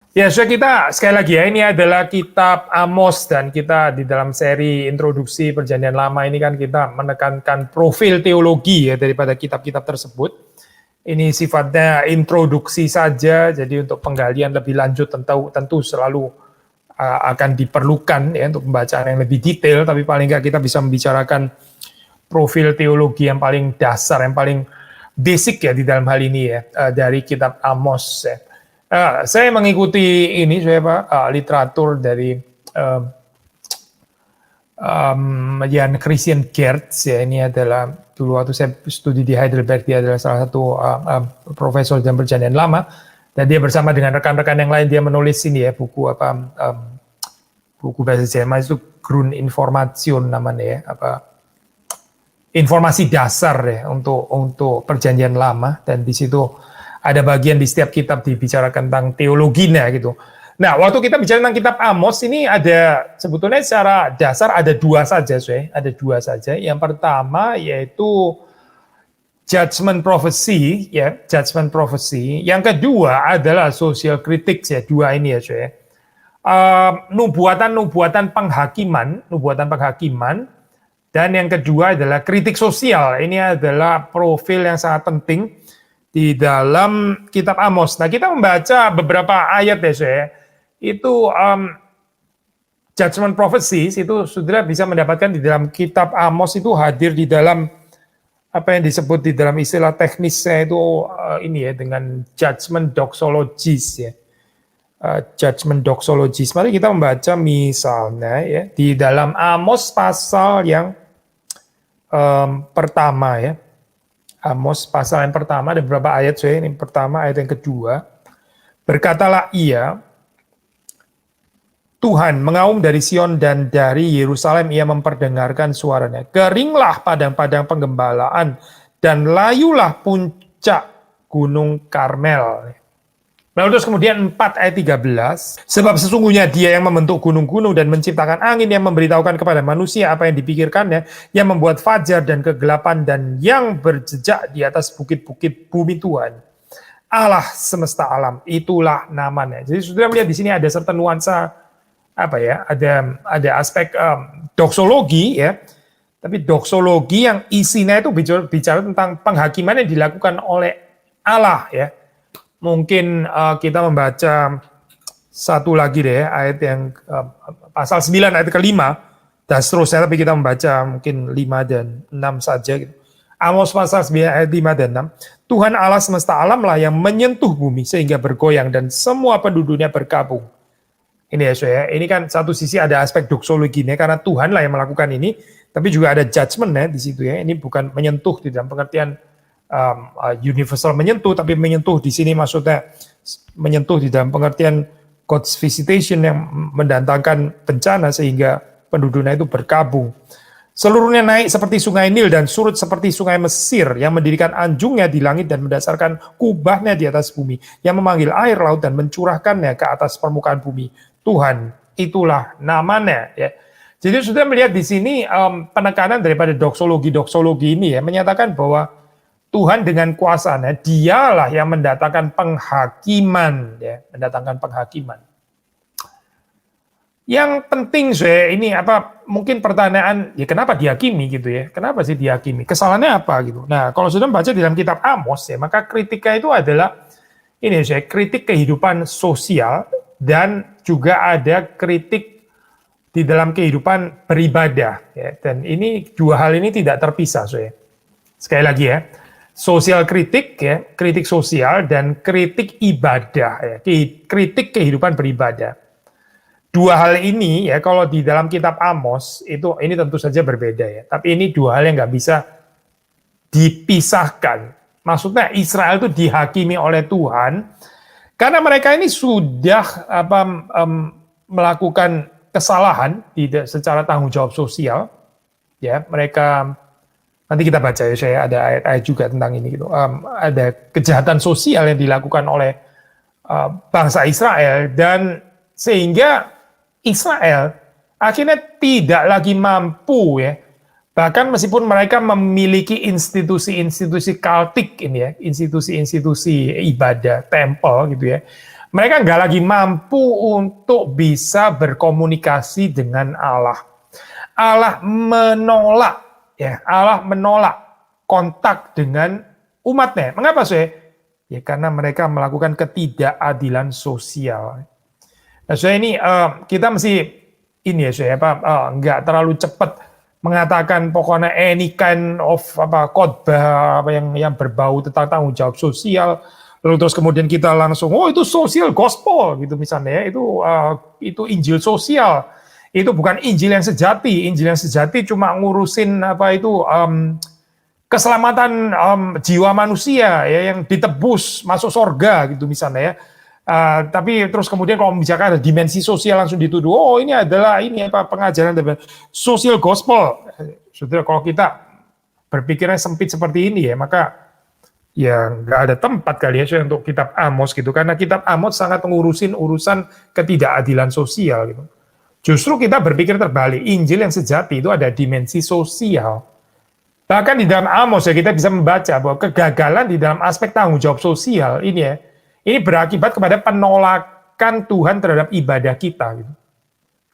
Ya, so kita sekali lagi ya, ini adalah kitab Amos dan kita di dalam seri introduksi Perjanjian Lama ini kan kita menekankan profil teologi ya daripada kitab-kitab tersebut. Ini sifatnya introduksi saja, jadi untuk penggalian lebih lanjut tentu selalu akan diperlukan ya untuk pembacaan yang lebih detail, tapi paling nggak kita bisa membicarakan profil teologi yang paling dasar, yang paling basic ya di dalam hal ini ya, dari kitab Amos ya. Saya mengikuti ini literatur dari Jan Christian Gertz ya, ini adalah dulu waktu saya studi di Heidelberg, dia adalah salah satu profesor dalam Perjanjian Lama, dan dia bersama dengan rekan-rekan yang lain dia menulis ini ya buku buku bahasa Jerman itu Grundinformation namanya ya, informasi dasar ya untuk Perjanjian Lama, dan di situ ada bagian di setiap kitab dibicarakan tentang teologinya gitu. Nah, waktu kita bicara tentang kitab Amos ini ada sebetulnya secara dasar ada dua saja. Yang pertama yaitu judgment prophecy ya, judgment prophecy. Yang kedua adalah social critics ya, dua ini ya, nubuatan penghakiman, dan yang kedua adalah kritik sosial. Ini adalah profil yang sangat penting di dalam kitab Amos. Nah, kita membaca beberapa ayat ya, saya itu judgment prophecies itu saudara bisa mendapatkan di dalam kitab Amos, itu hadir di dalam apa yang disebut di dalam istilah teknisnya itu ini ya, dengan judgment doxologies ya. Judgment doxologies. Mari kita membaca misalnya ya di dalam Amos pasal yang pertama ya. Amos pasal yang pertama ada beberapa ayat, saya ini pertama, ayat yang kedua. Berkatalah ia, Tuhan mengaum dari Sion dan dari Yerusalem ia memperdengarkan suaranya. Keringlah padang-padang penggembalaan dan layulah puncak gunung Karmel. Lalu terus kemudian 4 ayat 13, sebab sesungguhnya dia yang membentuk gunung-gunung dan menciptakan angin, yang memberitahukan kepada manusia apa yang dipikirkannya, yang membuat fajar dan kegelapan, dan yang berjejak di atas bukit-bukit bumi Tuhan. Allah semesta alam, itulah namanya. Jadi saudara melihat di sini ada serta nuansa ada aspek doksologi ya, tapi doksologi yang isinya itu bicara tentang penghakiman yang dilakukan oleh Allah ya. Mungkin kita membaca satu lagi deh, ayat yang pasal 9 ayat ke-5 dan seterusnya, tapi kita membaca mungkin 5 dan 6 saja gitu. Amos pasal 9 ayat 5 dan 6. Tuhan Allah semesta alam lah yang menyentuh bumi sehingga bergoyang dan semua penduduknya berkabung. Ini ya saya, ini kan satu sisi ada aspek doksologinya karena Tuhan lah yang melakukan ini, tapi juga ada judgment ya di situ ya. Ini bukan menyentuh di dalam pengertian universal menyentuh, tapi menyentuh di sini maksudnya menyentuh di dalam pengertian God's visitation yang mendatangkan bencana sehingga penduduknya itu berkabung. Seluruhnya naik seperti sungai Nil dan surut seperti sungai Mesir, yang mendirikan anjungnya di langit dan mendasarkan kubahnya di atas bumi, yang memanggil air laut dan mencurahkannya ke atas permukaan bumi. Tuhan, itulah namanya ya. Jadi sudah melihat di sini penekanan daripada doksologi ini ya, menyatakan bahwa Tuhan dengan kuasanya, dialah yang mendatangkan penghakiman ya, mendatangkan penghakiman. Yang penting saya ini mungkin pertanyaan ya, kenapa dihakimi gitu ya? Kenapa sih dihakimi? Kesalahannya apa gitu? Nah, kalau sudah membaca di dalam kitab Amos ya, maka kritika itu adalah ini saya, kritik kehidupan sosial dan juga ada kritik di dalam kehidupan beribadah ya. Dan ini dua hal ini tidak terpisah saya. Sekali lagi ya. Sosial kritik ya, kritik sosial dan kritik ibadah ya, kritik kehidupan beribadah. Dua hal ini ya kalau di dalam kitab Amos itu ini tentu saja berbeda ya, tapi ini dua hal yang nggak bisa dipisahkan. Maksudnya Israel itu dihakimi oleh Tuhan karena mereka ini sudah melakukan kesalahan secara tanggung jawab sosial ya, mereka. Nanti kita baca ya, saya ada ayat-ayat juga tentang ini gitu. Ada kejahatan sosial yang dilakukan oleh bangsa Israel, dan sehingga Israel akhirnya tidak lagi mampu ya. Bahkan meskipun mereka memiliki institusi-institusi kultik ini ya, institusi-institusi ibadah, tempel gitu ya. Mereka nggak lagi mampu untuk bisa berkomunikasi dengan Allah. Allah menolak, ya, Allah menolak kontak dengan umatnya. Mengapa sih? Ya karena mereka melakukan ketidakadilan sosial. Nah, saya ini kita mesti ini ya saya nggak terlalu cepat mengatakan pokoknya any kind of khotbah yang berbau tentang tanggung jawab sosial, lalu terus kemudian kita langsung itu social gospel gitu misalnya ya, itu Injil sosial. Itu bukan Injil yang sejati. Injil yang sejati cuma ngurusin keselamatan jiwa manusia ya yang ditebus masuk surga gitu misalnya ya. Tapi terus kemudian kalau membicarakan ada dimensi sosial langsung dituduh, ini adalah pengajaran social gospel. Saudara, kalau kita berpikirnya sempit seperti ini ya, maka ya nggak ada tempat kali ya untuk kitab Amos gitu, karena kitab Amos sangat mengurusin urusan ketidakadilan sosial gitu. Justru kita berpikir terbalik, Injil yang sejati itu ada dimensi sosial. Bahkan di dalam Amos ya kita bisa membaca bahwa kegagalan di dalam aspek tanggung jawab sosial ini ya, ini berakibat kepada penolakan Tuhan terhadap ibadah kita. Gitu.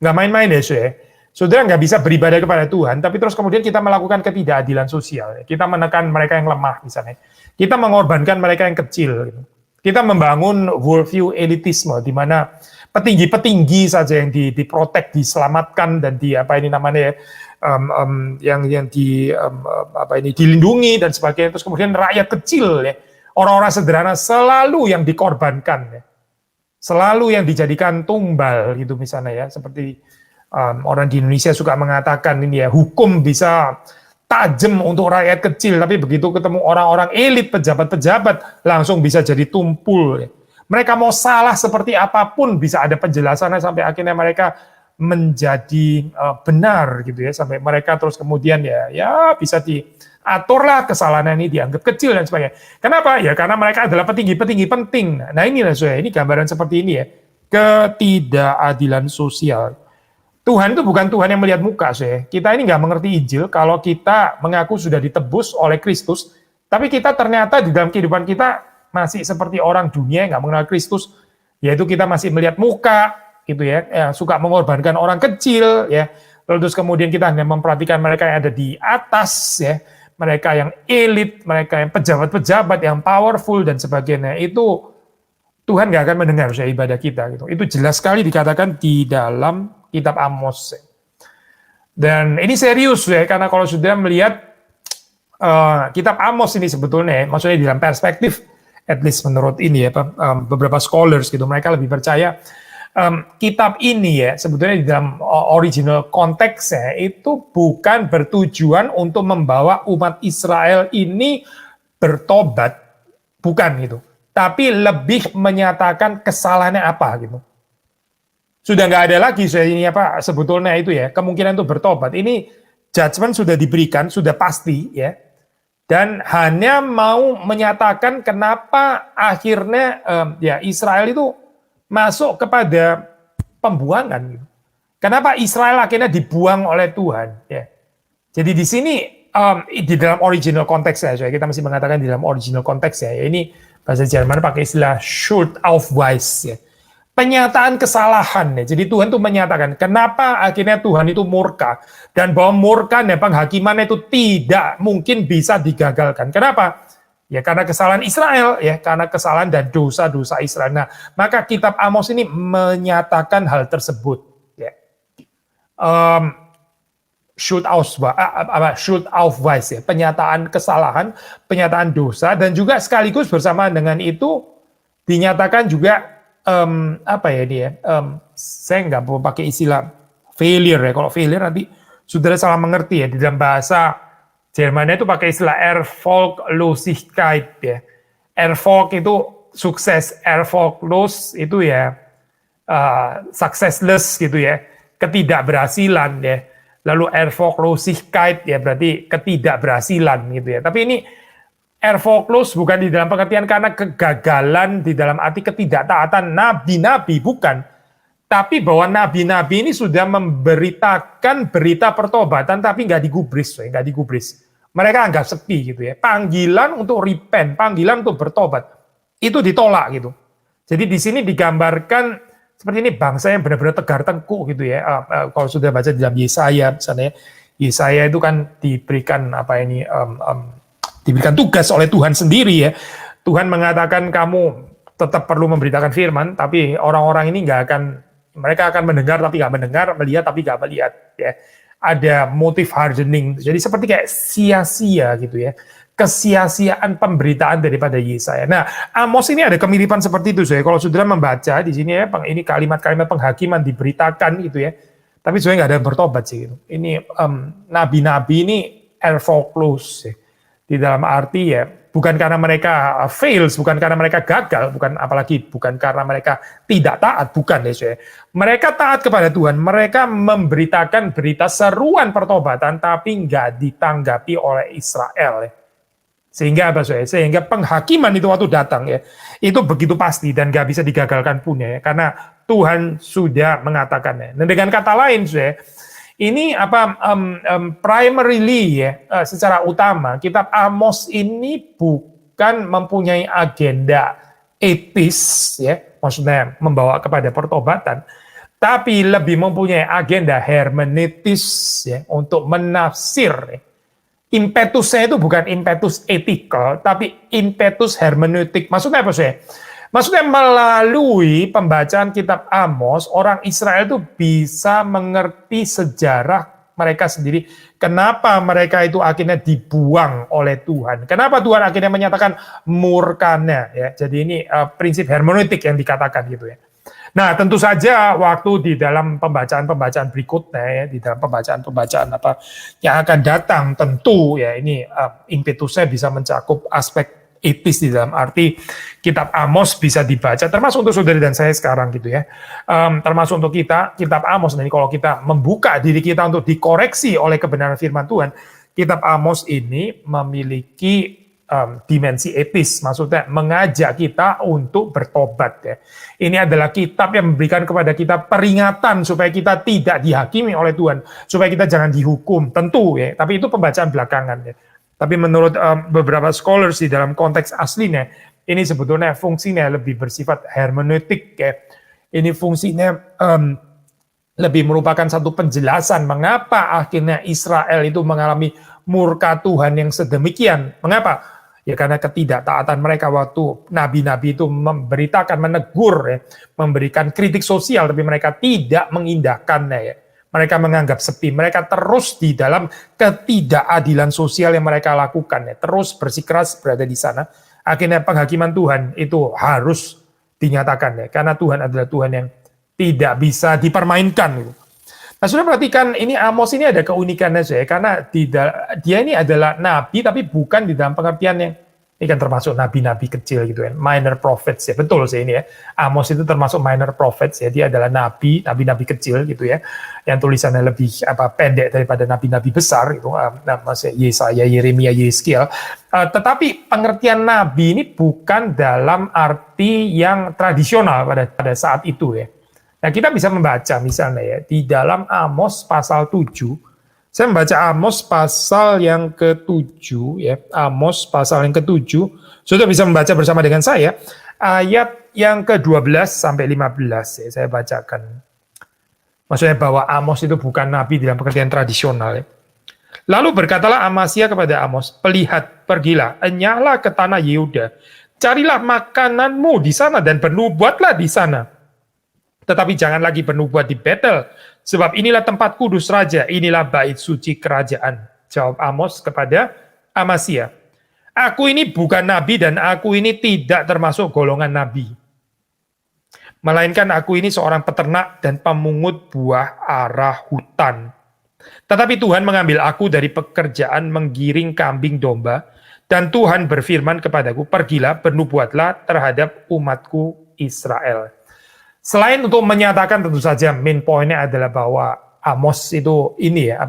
Nggak main-main ya, saudara nggak bisa beribadah kepada Tuhan, tapi terus kemudian kita melakukan ketidakadilan sosial. Kita menekan mereka yang lemah misalnya. Kita mengorbankan mereka yang kecil. Gitu. Kita membangun worldview elitisme, di mana petinggi-petinggi saja yang diprotek, diselamatkan, dan dilindungi dan sebagainya. Terus kemudian rakyat kecil ya, orang-orang sederhana selalu yang dikorbankan ya. Selalu yang dijadikan tumbal gitu misalnya ya, seperti orang di Indonesia suka mengatakan ini ya, hukum bisa tajam untuk rakyat kecil, tapi begitu ketemu orang-orang elit, pejabat-pejabat, langsung bisa jadi tumpul ya. Mereka mau salah seperti apapun bisa ada penjelasannya sampai akhirnya mereka menjadi benar gitu ya, sampai mereka terus kemudian ya bisa diaturlah kesalahan ini dianggap kecil dan sebagainya. Kenapa? Ya karena mereka adalah petinggi-petinggi penting. Nah inilah saya, ini gambaran seperti ini ya, ketidakadilan sosial. Tuhan itu bukan Tuhan yang melihat muka saya. Kita ini nggak mengerti Injil kalau kita mengaku sudah ditebus oleh Kristus, tapi kita ternyata di dalam kehidupan kita masih seperti orang dunia yang nggak mengenal Kristus, yaitu kita masih melihat muka, gitu ya, suka mengorbankan orang kecil, ya, lalu terus kemudian kita hanya memperhatikan mereka yang ada di atas, ya, mereka yang elit, mereka yang pejabat-pejabat, yang powerful dan sebagainya. Itu Tuhan nggak akan mendengar ibadah kita, gitu. Itu jelas sekali dikatakan di dalam kitab Amos. Dan ini serius ya, karena kalau sudah melihat kitab Amos ini sebetulnya, maksudnya di dalam perspektif, at least menurut ini ya, beberapa scholars gitu, mereka lebih percaya kitab ini ya sebetulnya di dalam original konteksnya itu bukan bertujuan untuk membawa umat Israel ini bertobat, bukan gitu, tapi lebih menyatakan kesalahannya apa gitu. Sudah nggak ada lagi ini sebetulnya itu ya kemungkinan untuk bertobat. Ini judgment sudah diberikan, sudah pasti ya, dan hanya mau menyatakan kenapa akhirnya ya Israel itu masuk kepada pembuangan. Gitu. Kenapa Israel akhirnya dibuang oleh Tuhan? Ya. Jadi di sini di dalam original konteks ya, kita masih mengatakan di dalam original konteks ya. Ini bahasa Jerman pakai istilah Schuldaufweis ya. Penyataan kesalahan ya. Jadi Tuhan tuh menyatakan kenapa akhirnya Tuhan itu murka dan bahwa murka dan penghakimannya itu tidak mungkin bisa digagalkan. Kenapa? Ya karena kesalahan Israel, ya karena kesalahan dan dosa-dosa Israel. Nah, maka kitab Amos ini menyatakan hal tersebut. Ya. Schuldaufweis ya, penyataan kesalahan, penyataan dosa, dan juga sekaligus bersamaan dengan itu dinyatakan juga saya nggak mau pakai istilah failure ya. Kalau failure nanti saudara salah mengerti ya. Di dalam bahasa Jermannya itu pakai istilah Erfolglosigkeit ya. Erfolg itu sukses, Erfolglos itu ya successless gitu ya, ketidakberhasilan ya. Lalu Erfolglosigkeit ya berarti ketidakberhasilan gitu ya. Tapi ini Erfolglos bukan di dalam pengertian karena kegagalan di dalam arti ketidaktaatan nabi-nabi, bukan. Tapi bahwa nabi-nabi ini sudah memberitakan berita pertobatan tapi nggak digubris. Mereka anggap sepi gitu ya. Panggilan untuk repent, panggilan untuk bertobat, itu ditolak gitu. Jadi di sini digambarkan seperti ini bangsa yang benar-benar tegar tengkuk gitu ya. Kalau sudah baca di dalam Yesaya misalnya, Yesaya itu kan diberikan diberikan tugas oleh Tuhan sendiri ya. Tuhan mengatakan kamu tetap perlu memberitakan firman, tapi orang-orang ini mereka akan mendengar tapi nggak mendengar, melihat tapi nggak melihat ya. Ada motif hardening, jadi seperti kayak sia-sia gitu ya. Kesia-siaan pemberitaan daripada Yesaya. Nah, Amos ini ada kemiripan seperti itu, saya. Kalau saudara membaca di sini ya, ini kalimat-kalimat penghakiman diberitakan gitu ya. Tapi sebenarnya nggak ada yang bertobat sih. Gitu. Ini nabi-nabi ini air foreclose ya. Di dalam arti ya, bukan karena mereka fails, bukan karena mereka gagal, bukan karena mereka tidak taat, bukan ya saya. Mereka taat kepada Tuhan, mereka memberitakan berita seruan pertobatan, tapi nggak ditanggapi oleh Israel ya. Sehingga apa saya? Sehingga penghakiman itu waktu datang ya, itu begitu pasti dan nggak bisa digagalkan pun ya, karena Tuhan sudah mengatakannya. Dan dengan kata lain saya, ini primarily ya, secara utama kitab Amos ini bukan mempunyai agenda etis ya, maksudnya membawa kepada pertobatan, tapi lebih mempunyai agenda hermeneutis ya, untuk menafsir ya. Impetusnya itu bukan impetus etikal, tapi impetus hermeneutik. Maksudnya apa sih? Maksudnya melalui pembacaan kitab Amos, orang Israel itu bisa mengerti sejarah mereka sendiri. Kenapa mereka itu akhirnya dibuang oleh Tuhan? Kenapa Tuhan akhirnya menyatakan murkanya? Ya, jadi ini prinsip hermeneutik yang dikatakan gitu ya. Nah, tentu saja waktu di dalam pembacaan-pembacaan berikutnya ya, di dalam pembacaan-pembacaan yang akan datang, tentu ya ini impetusnya bisa mencakup aspek etis di dalam arti kitab Amos bisa dibaca, termasuk untuk saudara dan saya sekarang gitu ya, termasuk untuk kita, kitab Amos. Nah, ini kalau kita membuka diri kita untuk dikoreksi oleh kebenaran firman Tuhan, kitab Amos ini memiliki dimensi etis, maksudnya mengajak kita untuk bertobat ya. Ini adalah kitab yang memberikan kepada kita peringatan supaya kita tidak dihakimi oleh Tuhan, supaya kita jangan dihukum, tentu ya, tapi itu pembacaan belakangan ya. Tapi menurut beberapa scholars di dalam konteks aslinya, ini sebetulnya fungsinya lebih bersifat hermeneutik ya. Ini fungsinya lebih merupakan satu penjelasan mengapa akhirnya Israel itu mengalami murka Tuhan yang sedemikian. Mengapa? Ya karena ketidaktaatan mereka waktu nabi-nabi itu memberitakan, menegur ya, memberikan kritik sosial, tapi mereka tidak mengindahkannya ya. Mereka menganggap sepi, mereka terus di dalam ketidakadilan sosial yang mereka lakukan ya, terus bersikeras berada di sana. Akhirnya penghakiman Tuhan itu harus dinyatakan ya, karena Tuhan adalah Tuhan yang tidak bisa dipermainkan gitu. Nah, sudah perhatikan ini Amos ini ada keunikannya saya, karena dia ini adalah nabi tapi bukan di dalam pengertian yang ini kan termasuk nabi-nabi kecil gitu ya, minor prophets ya, betul sih ini ya. Amos itu termasuk minor prophets ya, dia adalah nabi-nabi kecil gitu ya, yang tulisannya lebih pendek daripada nabi-nabi besar itu, Yesaya, Yeremia, Yeskiel. Tetapi pengertian nabi ini bukan dalam arti yang tradisional pada saat itu ya. Nah, kita bisa membaca misalnya ya, di dalam Amos pasal 7, saya membaca Amos pasal yang ke-7, ya, Amos pasal yang ke-7, sudah bisa membaca bersama dengan saya, ayat yang ke-12 sampai 15, ya, saya bacakan. Maksudnya bahwa Amos itu bukan nabi dalam pengertian tradisional. Ya. Lalu berkatalah Amasya kepada Amos, "Pelihat, pergilah, enyahlah ke tanah Yehuda, carilah makananmu di sana dan bernubuatlah di sana. Tetapi jangan lagi bernubuat di Betel, sebab inilah tempat kudus raja, inilah bait suci kerajaan." Jawab Amos kepada Amasya, "Aku ini bukan nabi dan aku ini tidak termasuk golongan nabi. Melainkan aku ini seorang peternak dan pemungut buah arah hutan. Tetapi Tuhan mengambil aku dari pekerjaan menggiring kambing domba, dan Tuhan berfirman kepadaku, pergilah, bernubuatlah terhadap umatku Israel." Selain untuk menyatakan, tentu saja main pointnya adalah bahwa Amos itu ini ya,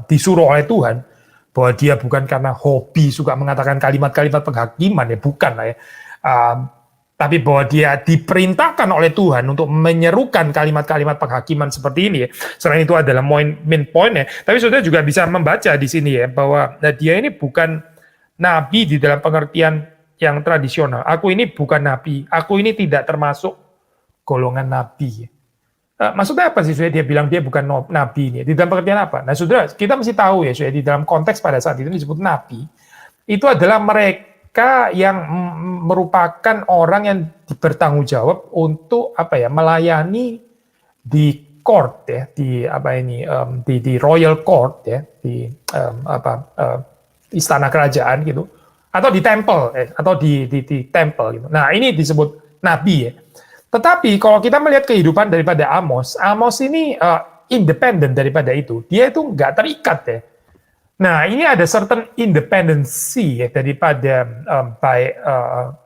disuruh oleh Tuhan, bahwa dia bukan karena hobi suka mengatakan kalimat-kalimat penghakiman ya, bukan lah ya. Tapi bahwa dia diperintahkan oleh Tuhan untuk menyerukan kalimat-kalimat penghakiman seperti ini ya. Selain itu adalah main pointnya. Tapi saudara juga bisa membaca di sini ya, bahwa dia ini bukan nabi di dalam pengertian yang tradisional. Aku ini bukan nabi, aku ini tidak termasuk golongan nabi. Maksudnya apa sih, saudara? Dia bilang dia bukan nabi ini. Di dalam pengertian apa? Nah, saudara, kita mesti tahu ya, saudara, di dalam konteks pada saat itu disebut nabi, itu adalah mereka yang merupakan orang yang bertanggung jawab untuk apa ya, melayani di court ya, di apa ini, di royal court ya, di istana kerajaan gitu, atau di temple atau di temple gitu. Nah, ini disebut nabi ya. Tetapi kalau kita melihat kehidupan daripada Amos, Amos ini independen daripada itu. Dia itu nggak terikat ya. Nah, ini ada certain independency ya daripada baik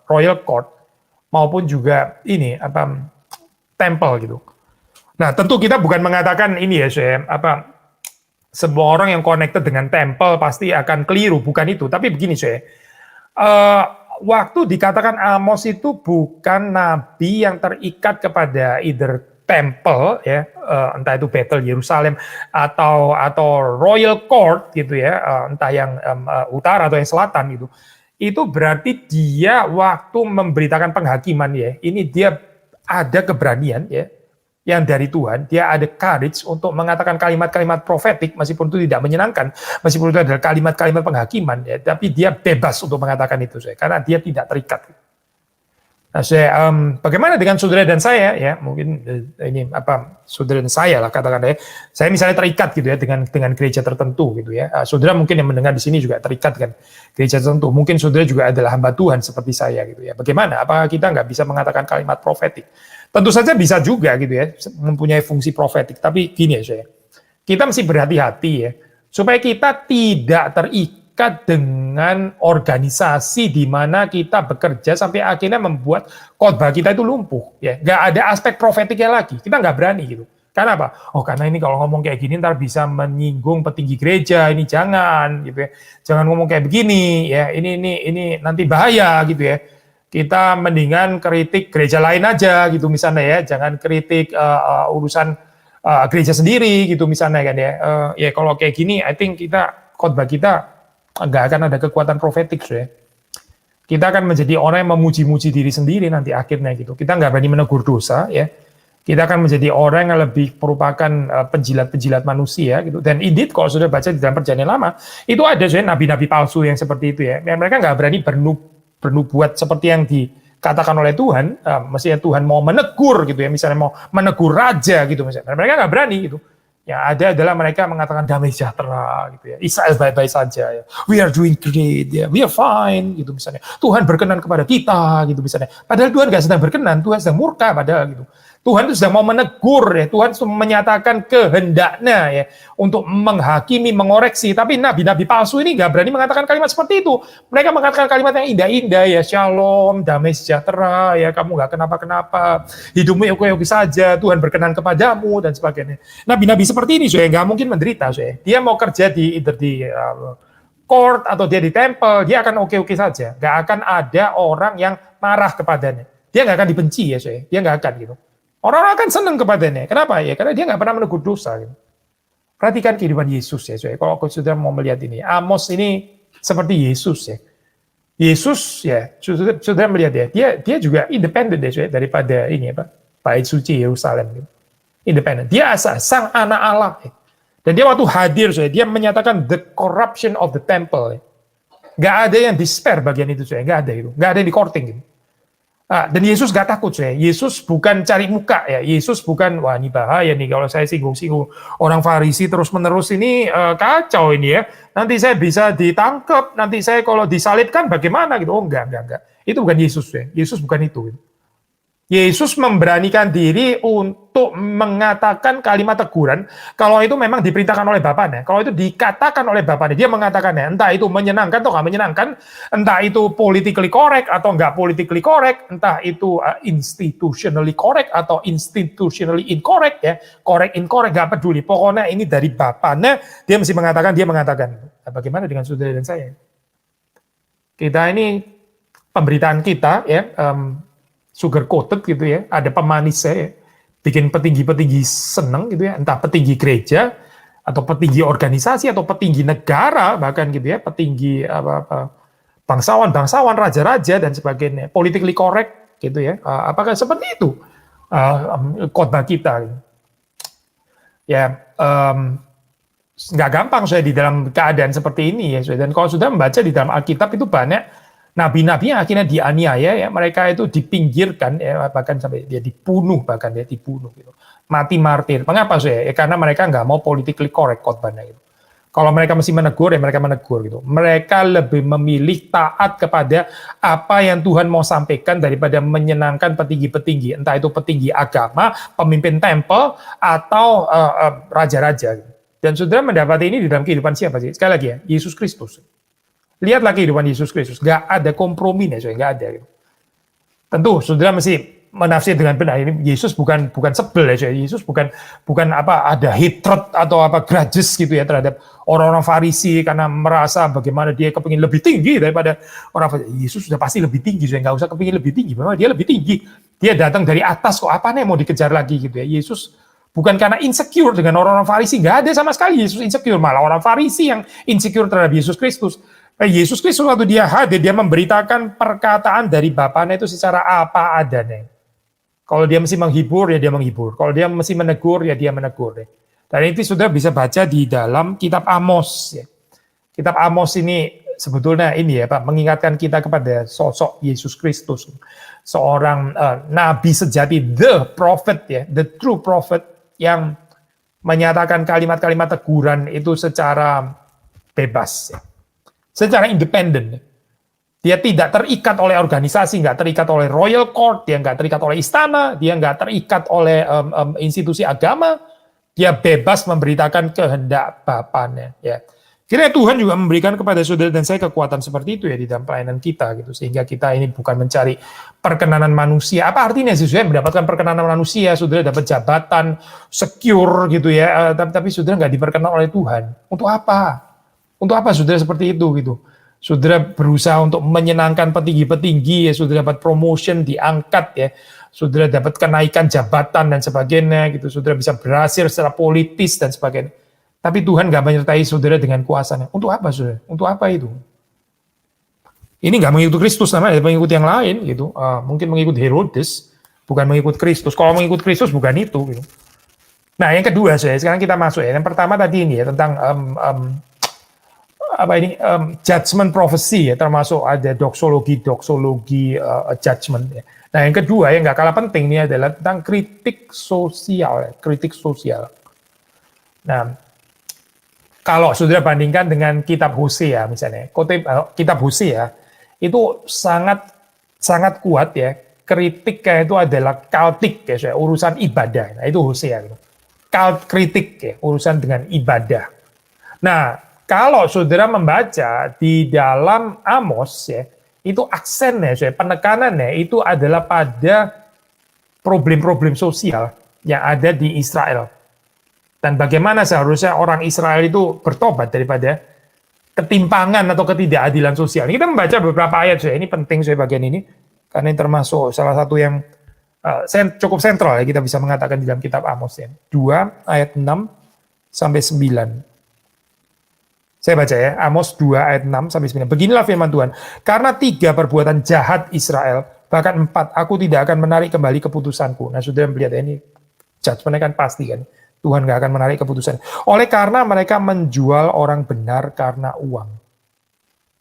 royal court maupun juga ini apa temple gitu. Nah, tentu kita bukan mengatakan ini ya, semua orang yang connected dengan temple pasti akan keliru, bukan itu. Tapi begini, waktu dikatakan Amos itu bukan nabi yang terikat kepada either temple ya, entah itu Betel Yerusalem atau royal court gitu ya, entah yang utara atau yang selatan gitu. Itu berarti dia waktu memberitakan penghakiman ya, ini dia ada keberanian ya, yang dari Tuhan, dia ada courage untuk mengatakan kalimat-kalimat profetik, meskipun itu tidak menyenangkan, meskipun itu adalah kalimat-kalimat penghakiman, ya, tapi dia bebas untuk mengatakan itu, karena dia tidak terikat. Nah, bagaimana dengan saudara dan saya, ya, mungkin ini apa saudara dan saya lah katakan ya, saya misalnya terikat gitu ya dengan gereja tertentu gitu ya, saudara mungkin yang mendengar di sini juga terikat dengan gereja tertentu, mungkin saudara juga adalah hamba Tuhan seperti saya gitu ya. Bagaimana? Apakah kita nggak bisa mengatakan kalimat profetik? Tentu saja bisa juga gitu ya, mempunyai fungsi profetik. Tapi gini ya, kita mesti berhati-hati ya, supaya kita tidak terikat dengan organisasi di mana kita bekerja sampai akhirnya membuat khotbah kita itu lumpuh. Ya, nggak ada aspek profetiknya lagi. Kita nggak berani gitu. Karena apa? Oh, karena ini kalau ngomong kayak gini ntar bisa menyinggung petinggi gereja. Ini jangan gitu ya. Jangan ngomong kayak begini ya. Ini nanti bahaya gitu ya. Kita mendingan kritik gereja lain aja gitu misalnya ya, jangan kritik urusan gereja sendiri gitu misalnya kan ya. Ya kalau kayak gini, I think khotbah kita nggak akan ada kekuatan profetik ya. Kita akan menjadi orang yang memuji-muji diri sendiri nanti akhirnya gitu. Kita nggak berani menegur dosa ya. Kita akan menjadi orang yang lebih merupakan penjilat-penjilat manusia gitu. Dan indeed kalau sudah baca di dalam Perjanjian Lama, itu ada nabi-nabi palsu yang seperti itu ya. Mereka nggak berani bernubuat seperti yang dikatakan oleh Tuhan, mestinya Tuhan mau menegur gitu ya, misalnya mau menegur raja gitu misalnya, mereka nggak berani gitu. Yang ada adalah mereka mengatakan damai sejahtera gitu ya, Israel baik-baik saja ya, we are doing great ya, we are fine gitu misalnya, Tuhan berkenan kepada kita gitu misalnya, padahal Tuhan nggak sedang berkenan, Tuhan sedang murka padahal gitu. Tuhan itu sedang mau menegur ya, Tuhan menyatakan kehendaknya ya untuk menghakimi, mengoreksi. Tapi nabi-nabi palsu ini nggak berani mengatakan kalimat seperti itu. Mereka mengatakan kalimat yang indah-indah ya, shalom, damai sejahtera ya, kamu nggak kenapa-kenapa, hidupmu oke-oke saja, Tuhan berkenan kepadamu dan sebagainya. Nabi-nabi seperti ini nggak mungkin menderita. Dia mau kerja di court atau dia di temple, dia akan oke-oke saja. Nggak akan ada orang yang marah kepadanya. Dia nggak akan dibenci ya, dia nggak akan gitu. Orang-orang akan senang kepadanya. Kenapa? Ya karena dia nggak pernah menegur dosa. Gitu. Perhatikan kehidupan Yesus ya. Kalau sudah mau melihat ini, Amos ini seperti Yesus ya. Yesus ya, sudah melihat ya. Dia juga independen ya, daripada ini apa, bait suci Yerusalem. Gitu. Independen. Dia sang anak Allah. Ya. Dan dia waktu hadir, dia menyatakan the corruption of the temple. Ya. Nggak ada yang despair bagian itu, nggak ada itu. Nggak ada yang di-courting gitu. Dan Yesus gak takut, Yesus bukan cari muka ya. Yesus bukan, wah ini bahaya nih kalau saya singgung-singgung orang Farisi terus-menerus ini kacau ini ya. Nanti saya bisa ditangkap, nanti saya kalau disalibkan bagaimana gitu. Oh enggak. Itu bukan Yesus ya. Yesus bukan itu. Yesus memberanikan diri untuk mengatakan kalimat teguran kalau itu memang diperintahkan oleh Bapaknya. Kalau itu dikatakan oleh Bapaknya, dia mengatakannya. Entah itu menyenangkan atau nggak menyenangkan, entah itu politically correct atau nggak politically correct, entah itu institutionally correct atau institutionally incorrect ya, correct incorrect nggak peduli. Pokoknya ini dari Bapaknya, dia mesti mengatakan. Nah, bagaimana dengan saudara dan saya? Kita ini pemberitaan kita ya. Sugar coated gitu ya, ada pemanisnya ya, bikin petinggi-petinggi seneng gitu ya, entah petinggi gereja atau petinggi organisasi atau petinggi negara bahkan gitu ya, petinggi bangsawan, raja-raja dan sebagainya, politically correct gitu ya. Apakah seperti itu khotbah kita? Ya, nggak gampang saya di dalam keadaan seperti ini ya. Dan kalau sudah membaca di dalam Alkitab itu banyak nabi-nabi yang akhirnya dianiaya ya, mereka itu dipinggirkan ya, bahkan sampai dia dibunuh, gitu. Mati martir. Mengapa saya? Ya, karena mereka nggak mau politically correct khotbahnya gitu. Kalau mereka mesti menegur, ya mereka menegur gitu. Mereka lebih memilih taat kepada apa yang Tuhan mau sampaikan daripada menyenangkan petinggi-petinggi, entah itu petinggi agama, pemimpin tempel, atau raja-raja. Dan saudara mendapati ini di dalam kehidupan siapa sih? Sekali lagi ya, Yesus Kristus. Lihatlah kehidupan Yesus Kristus. Nggak ada kompromi, nggak ada. Gitu. Tentu, saudara mesti menafsir dengan benar. Ini Yesus bukan sebel ya, Yesus bukan ada hatred atau grudges gitu ya terhadap orang-orang Farisi karena merasa bagaimana dia kepingin lebih tinggi daripada orang Farisi. Yesus sudah pasti lebih tinggi, saya nggak usah kepingin lebih tinggi, memang dia lebih tinggi. Dia datang dari atas kok, apa nih mau dikejar lagi gitu ya. Yesus bukan karena insecure dengan orang-orang Farisi, nggak ada sama sekali Yesus insecure, malah orang Farisi yang insecure terhadap Yesus Kristus. Yesus Kristus waktu dia hadir, dia memberitakan perkataan dari Bapaknya itu secara apa adanya. Kalau dia mesti menghibur, ya dia menghibur. Kalau dia mesti menegur, ya dia menegur. Dan itu sudah bisa baca di dalam kitab Amos. Ya. Kitab Amos ini sebetulnya ini ya Pak, mengingatkan kita kepada sosok Yesus Kristus. Seorang nabi sejati, the prophet ya, the true prophet yang menyatakan kalimat-kalimat teguran itu secara bebas. Ya. Secara independen. Ya. Dia tidak terikat oleh organisasi, nggak terikat oleh royal court, dia nggak terikat oleh istana, dia nggak terikat oleh institusi agama, dia bebas memberitakan kehendak Bapaknya. Ya. Kiranya Tuhan juga memberikan kepada saudara dan saya kekuatan seperti itu ya di dalam pelayanan kita, gitu, sehingga kita ini bukan mencari perkenanan manusia. Apa artinya sih saudara mendapatkan perkenanan manusia, saudara dapat jabatan secure gitu ya, tapi saudara nggak diperkenan oleh Tuhan. Untuk apa? Untuk apa saudara seperti itu gitu? Saudara berusaha untuk menyenangkan petinggi-petinggi, ya, saudara dapat promotion, diangkat, ya, saudara dapat kenaikan jabatan dan sebagainya, gitu, saudara bisa berhasil secara politis dan sebagainya. Tapi Tuhan nggak menyertai saudara dengan kuasanya. Untuk apa saudara? Untuk apa itu? Ini nggak mengikut Kristus, namanya mengikut yang lain, gitu. Mungkin mengikut Herodes, bukan mengikut Kristus. Kalau mengikut Kristus bukan itu. Gitu. Nah, yang kedua, sekarang kita masuk ya. Yang pertama tadi ini ya tentang judgment prophecy ya, termasuk ada doksologi judgment ya. Nah yang kedua yang nggak kalah penting ini adalah tentang kritik sosial. Nah kalau saudara bandingkan dengan kitab Hosea misalnya, kitab Hosea itu sangat kuat ya, kritiknya itu adalah kultik ya, urusan ibadah. Nah itu Hosea gitu. Kritik ya, urusan dengan ibadah. Nah kalau saudara membaca di dalam Amos ya, itu aksennya, penekanannya itu adalah pada problem-problem sosial yang ada di Israel. Dan bagaimana seharusnya orang Israel itu bertobat daripada ketimpangan atau ketidakadilan sosial. Kita membaca beberapa ayat, ini penting bagian ini, karena ini termasuk salah satu yang cukup sentral ya, kita bisa mengatakan di dalam kitab Amos ya. 2 ayat 6 sampai 9. Saya baca ya, Amos 2 ayat 6 sampai 9. Beginilah firman Tuhan. Karena 3 perbuatan jahat Israel, bahkan 4, aku tidak akan menarik kembali keputusanku. Nah, saudara melihat ini, judgment-nya kan pasti kan. Tuhan gak akan menarik keputusan. Oleh karena mereka menjual orang benar karena uang.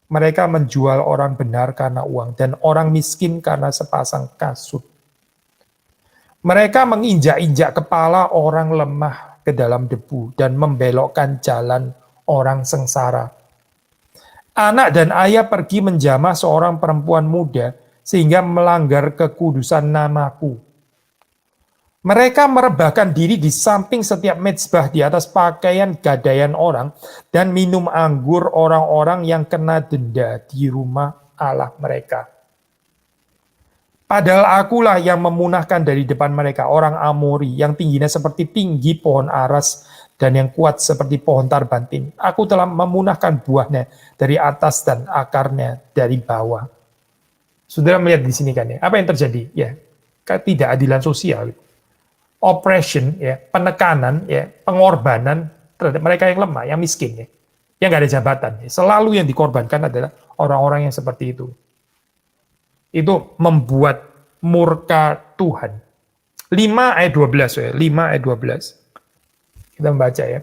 Mereka menjual orang benar karena uang. Dan orang miskin karena sepasang kasut. Mereka menginjak-injak kepala orang lemah ke dalam debu. Dan membelokkan jalan orang sengsara. Anak dan ayah pergi menjamah seorang perempuan muda sehingga melanggar kekudusan namaku. Mereka merebahkan diri di samping setiap mezbah di atas pakaian gadaian orang dan minum anggur orang-orang yang kena denda di rumah Allah mereka. Padahal akulah yang memunahkan dari depan mereka orang Amori yang tingginya seperti tinggi pohon aras dan yang kuat seperti pohon tarbantin. Aku telah memunahkan buahnya dari atas dan akarnya dari bawah. Saudara melihat di sini kan ya, apa yang terjadi? Ya, ketidakadilan sosial, oppression, ya, penekanan, ya, pengorbanan terhadap mereka yang lemah, yang miskin. Ya. yang nggak ada jabatan. Selalu yang dikorbankan adalah orang-orang yang seperti itu. Itu membuat murka Tuhan. 5 ayat 12 ya, 5 ayat 12. Kita membaca ya.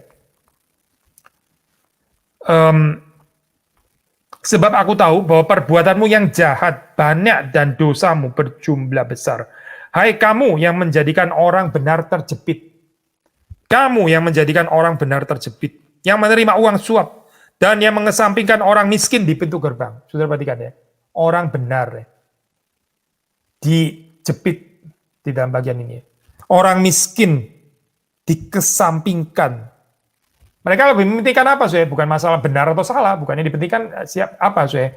Sebab aku tahu bahwa perbuatanmu yang jahat banyak dan dosamu berjumlah besar. Hai kamu yang menjadikan orang benar terjepit. Kamu yang menjadikan orang benar terjepit. Yang menerima uang suap. Dan yang mengesampingkan orang miskin di pintu gerbang. Saudara perhatikan ya. Orang benar ya. Dijepit di dalam bagian ini. Orang miskin dikesampingkan. Mereka lebih mementingkan apa, Soe? Bukan masalah benar atau salah, bukannya dipentingkan siap apa, Soe?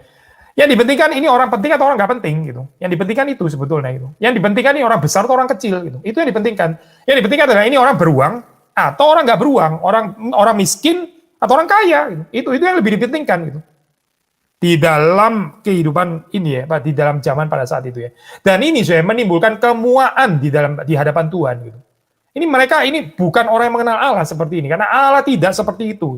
Yang dipentingkan ini orang penting atau orang nggak penting, gitu. Yang dipentingkan itu sebetulnya itu. Yang dipentingkan ini orang besar atau orang kecil, gitu. Itu yang dipentingkan. Yang dipentingkan adalah ini orang beruang atau orang nggak beruang, orang miskin atau orang kaya, gitu. Itu yang lebih dipentingkan, gitu. Di dalam kehidupan ini ya, Pak, di dalam zaman pada saat itu ya. Dan ini Soe menimbulkan kemuaan di hadapan Tuhan, gitu. Ini mereka ini bukan orang yang mengenal Allah seperti ini, karena Allah tidak seperti itu.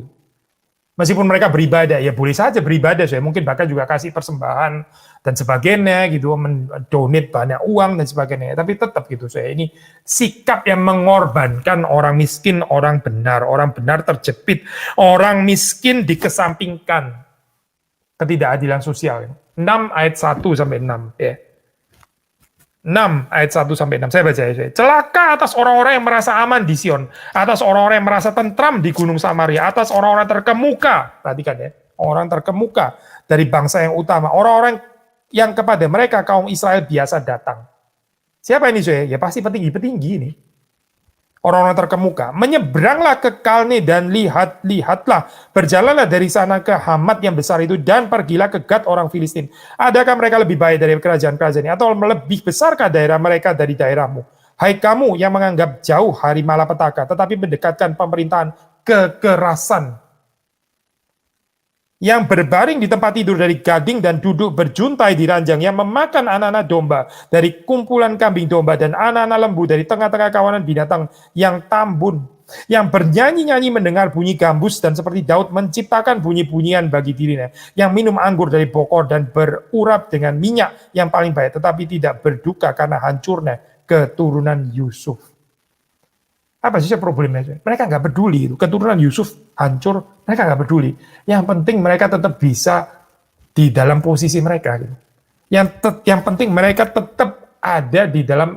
Meskipun mereka beribadah, ya boleh saja beribadah, saya mungkin bahkan juga kasih persembahan dan sebagainya gitu, mendonate banyak uang dan sebagainya. Tapi tetap gitu saya ini sikap yang mengorbankan orang miskin, orang benar terjepit, orang miskin dikesampingkan, ketidakadilan sosial. 6 ayat 1 sampai 6 ya. 6 ayat 1 sampai 6 saya baca ya. Celaka atas orang-orang yang merasa aman di Sion, atas orang-orang yang merasa tentram di Gunung Samaria, atas orang-orang terkemuka. Perhatikan ya, orang terkemuka dari bangsa yang utama, orang-orang yang kepada mereka kaum Israel biasa datang. Siapa ini Soe? Ya pasti petinggi-petinggi ini. Orang-orang terkemuka, menyeberanglah ke Kalne dan lihatlah, berjalanlah dari sana ke Hamat yang besar itu dan pergilah ke Gad orang Filistin. Adakah mereka lebih baik dari kerajaan-kerajaan ini atau lebih besarkah daerah mereka dari daerahmu? Hai kamu yang menganggap jauh hari malapetaka, tetapi mendekatkan pemerintahan kekerasan, yang berbaring di tempat tidur dari gading dan duduk berjuntai di ranjang, yang memakan anak-anak domba dari kumpulan kambing domba dan anak-anak lembu dari tengah-tengah kawanan binatang yang tambun, yang bernyanyi-nyanyi mendengar bunyi gambus dan seperti Daud menciptakan bunyi-bunyian bagi dirinya, yang minum anggur dari bokor dan berurap dengan minyak yang paling baik, tetapi tidak berduka karena hancurnya keturunan Yusuf. Apa sih problemnya? Mereka nggak peduli itu. Keturunan Yusuf hancur, mereka nggak peduli. Yang penting mereka tetap bisa di dalam posisi mereka. Gitu. Yang penting mereka tetap ada di dalam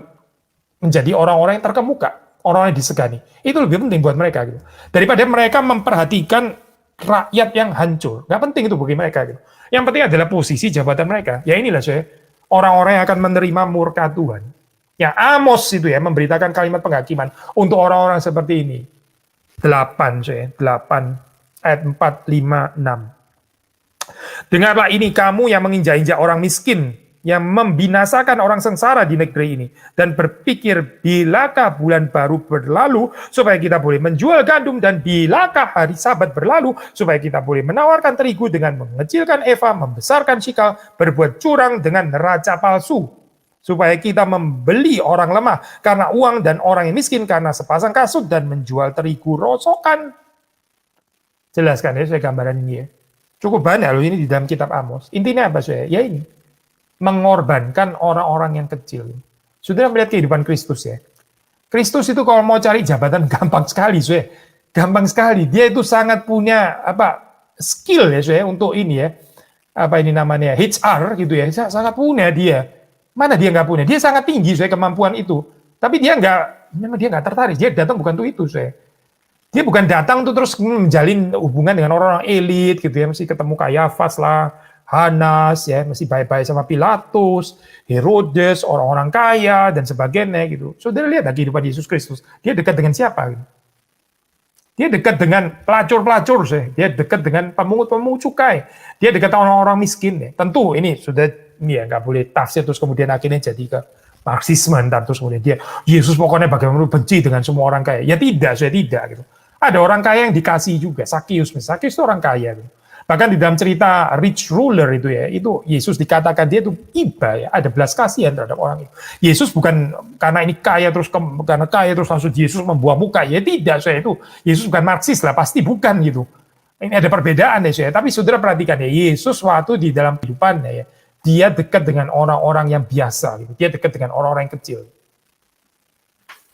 menjadi orang-orang yang terkemuka, orang-orang yang disegani. Itu lebih penting buat mereka. Gitu. Daripada mereka memperhatikan rakyat yang hancur. Nggak penting itu bagi mereka. Gitu. Yang penting adalah posisi jabatan mereka. Ya inilah saya, orang-orang yang akan menerima murka Tuhan. Ya Amos itu ya memberitakan kalimat penghakiman untuk orang-orang seperti ini. 8 ayat 4, 5, 6. Dengarlah ini kamu yang menginjak-injak orang miskin, yang membinasakan orang sengsara di negeri ini, dan berpikir bilakah bulan baru berlalu supaya kita boleh menjual gandum, dan bilakah hari Sabat berlalu supaya kita boleh menawarkan terigu dengan mengecilkan eva, membesarkan shikal, berbuat curang dengan neraca palsu, supaya kita membeli orang lemah karena uang dan orang yang miskin karena sepasang kasut dan menjual terigu rosokan. Jelaskan ya saya gambaran ini ya. Cukup banyak loh ini di dalam kitab Amos. Intinya apa saya? Ya ini. Mengorbankan orang-orang yang kecil. Sudah melihat kehidupan Kristus ya. Kristus itu kalau mau cari jabatan gampang sekali saya. Gampang sekali. Dia itu sangat punya skill ya saya untuk ini ya. Apa ini namanya? HR gitu ya. Sangat punya dia. Mana dia nggak punya? Dia sangat tinggi saya kemampuan itu. Tapi memang dia nggak tertarik. Dia datang bukan untuk itu saya. Dia bukan datang untuk terus menjalin hubungan dengan orang-orang elit gitu ya. Mesti ketemu Kayafas lah, Hanas ya, mesti baik-baik sama Pilatus, Herodes, orang-orang kaya dan sebagainya gitu. Saudara lihat kehidupan Yesus Kristus. Dia dekat dengan siapa? Gitu. Dia dekat dengan pelacur-pelacur, dia dekat dengan pemungut-pemungut cukai, dia dekat dengan orang-orang miskin. Ya. Tentu ini sudah ya nggak boleh tafsir terus kemudian akhirnya jadi ke Marxisme terus kemudian dia Yesus pokoknya bagaimana benci dengan semua orang kaya. Ya tidak, saya tidak gitu. Ada orang kaya yang dikasih juga, Sakius itu orang kaya. Gitu. Bahkan di dalam cerita rich ruler itu ya, itu Yesus dikatakan dia itu iba ya, ada belas kasihan terhadap orang itu. Yesus bukan karena ini kaya terus langsung Yesus membuah muka, ya tidak saya itu. Yesus bukan Marxis lah, pasti bukan gitu. Ini ada perbedaan ya, saudara. Tapi saudara perhatikan ya, Yesus waktu di dalam kehidupannya ya, dia dekat dengan orang-orang yang biasa, gitu. Dia dekat dengan orang-orang yang kecil.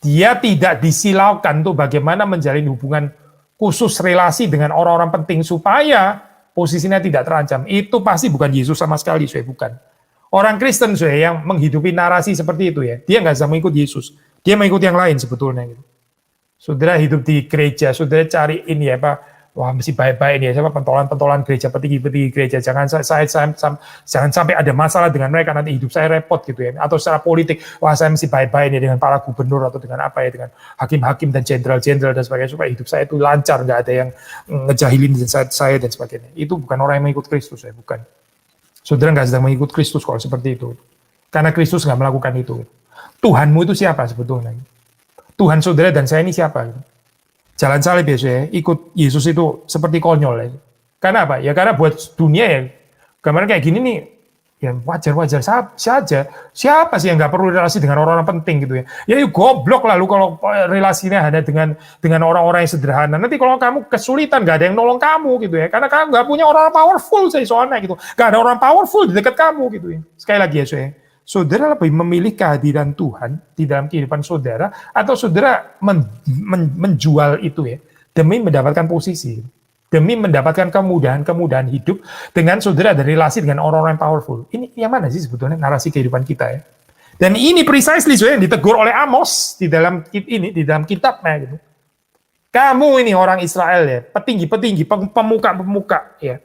Dia tidak disilaukan tuh bagaimana menjalin hubungan khusus relasi dengan orang-orang penting supaya posisinya tidak terancam. Itu pasti bukan Yesus sama sekali, saudara, bukan. Orang Kristen, saudara, yang menghidupi narasi seperti itu ya, dia nggak bisa mengikut Yesus. Dia mengikut yang lain sebetulnya. Gitu. Saudara hidup di gereja, saudara cari ini ya, Pak. Wah, mesti baik-baik ini ya, siapa pentolan-pentolan gereja, petinggi-petinggi gereja. Jangan jangan sampai ada masalah dengan mereka, nanti hidup saya repot gitu ya. Atau secara politik, wah saya mesti baik-baik ini dengan para gubernur atau dengan apa ya, dengan hakim-hakim dan jenderal-jenderal dan sebagainya, supaya hidup saya itu lancar, nggak ada yang ngejahilin saya dan sebagainya. Itu bukan orang yang mengikut Kristus ya, bukan. Saudara nggak sedang mengikut Kristus kalau seperti itu. Karena Kristus nggak melakukan itu. Tuhanmu itu siapa sebetulnya? Tuhan saudara dan saya ini siapa? Jalan salib ya, saya ikut Yesus itu seperti konyol ya. Karena apa? Ya karena buat dunia ya, gambaran kayak gini nih, ya wajar-wajar saja. Siapa sih yang nggak perlu relasi dengan orang-orang penting gitu ya? Ya yuk goblok lah lu kalau relasinya hanya dengan orang-orang yang sederhana. Nanti kalau kamu kesulitan, nggak ada yang nolong kamu gitu ya. Karena kamu nggak punya orang powerful saya soalnya gitu. Nggak ada orang powerful di dekat kamu gitu ya. Sekali lagi ya, saya. Saudara lebih memilih kehadiran Tuhan di dalam kehidupan saudara, atau saudara menjual itu ya, demi mendapatkan posisi, demi mendapatkan kemudahan hidup dengan saudara ada relasi dengan orang-orang yang powerful. Ini yang mana sih sebetulnya narasi kehidupan kita ya? Dan ini precisely yang ditegur oleh Amos di dalam kitabnya gitu. Kamu ini orang Israel ya, petinggi-petinggi, pemuka-pemuka ya,